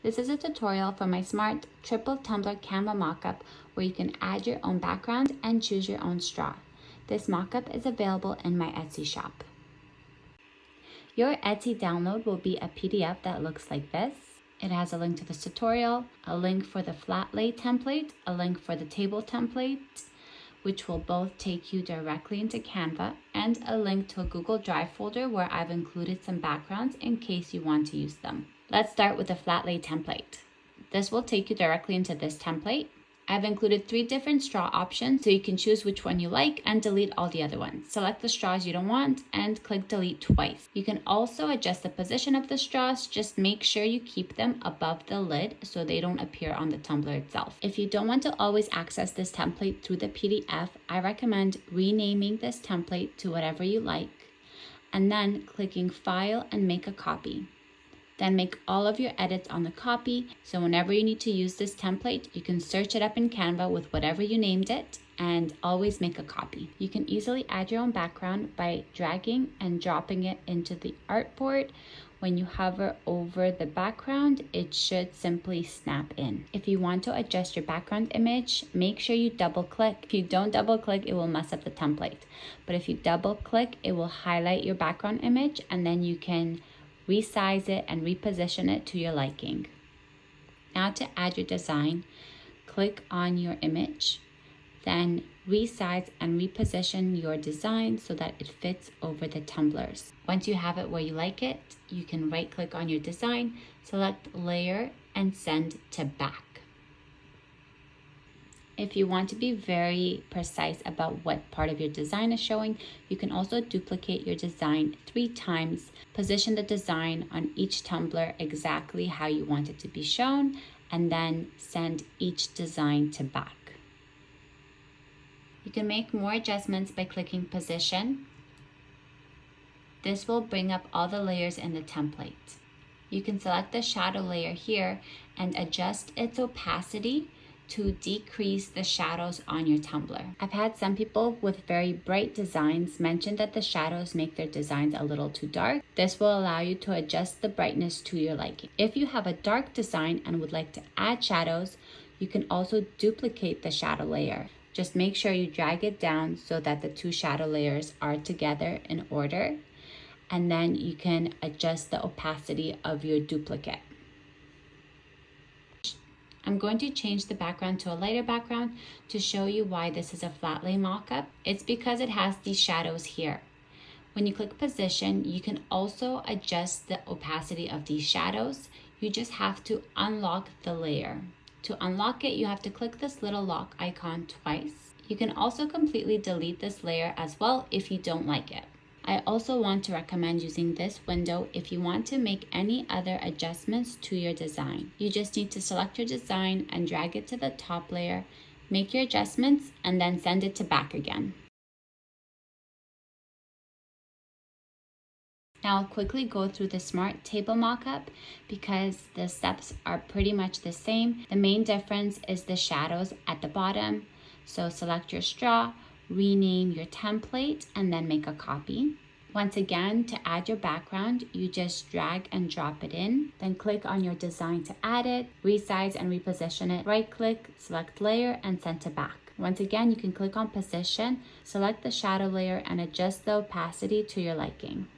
This is a tutorial for my smart triple tumbler Canva mock-up where you can add your own background and choose your own straw. This mock-up is available in my Etsy shop. Your Etsy download will be a PDF that looks like this. It has a link to this tutorial, a link for the flat lay template, a link for the table template, which will both take you directly into Canva, and a link to a Google Drive folder where I've included some backgrounds in case you want to use them. Let's start with the flat lay template. This will take you directly into this template. I've included 3 different straw options so you can choose which one you like and delete all the other ones. Select the straws you don't want and click delete twice. You can also adjust the position of the straws. Just make sure you keep them above the lid so they don't appear on the tumbler itself. If you don't want to always access this template through the PDF, I recommend renaming this template to whatever you like and then clicking File and Make a Copy. Then make all of your edits on the copy, so whenever you need to use this template, you can search it up in Canva with whatever you named it and always make a copy. You can easily add your own background by dragging and dropping it into the artboard. When you hover over the background, it should simply snap in. If you want to adjust your background image, make sure you double click. If you don't double click, it will mess up the template. But if you double click, it will highlight your background image and then you can resize it and reposition it to your liking. Now to add your design, click on your image, then resize and reposition your design so that it fits over the tumblers. Once you have it where you like it, you can right click on your design, select layer and send to back. If you want to be very precise about what part of your design is showing, you can also duplicate your design 3 times, position the design on each tumbler exactly how you want it to be shown, and then send each design to back. You can make more adjustments by clicking Position. This will bring up all the layers in the template. You can select the shadow layer here and adjust its opacity to decrease the shadows on your tumbler. I've had some people with very bright designs mention that the shadows make their designs a little too dark. This will allow you to adjust the brightness to your liking. If you have a dark design and would like to add shadows, you can also duplicate the shadow layer. Just make sure you drag it down so that the 2 shadow layers are together in order, and then you can adjust the opacity of your duplicate. I'm going to change the background to a lighter background to show you why this is a flat lay mock-up. It's because it has these shadows here. When you click Position, you can also adjust the opacity of these shadows. You just have to unlock the layer. To unlock it, you have to click this little lock icon twice. You can also completely delete this layer as well if you don't like it. I also want to recommend using this window if you want to make any other adjustments to your design. You just need to select your design and drag it to the top layer, make your adjustments, and then send it to back again. Now I'll quickly go through the smart table mock-up because the steps are pretty much the same. The main difference is the shadows at the bottom. So select your straw, rename your template, and then make a copy. Once again, to add your background, you just drag and drop it in, then click on your design to add it, resize and reposition it, right click, select layer, and send to back. Once again, you can click on position, select the shadow layer, and adjust the opacity to your liking.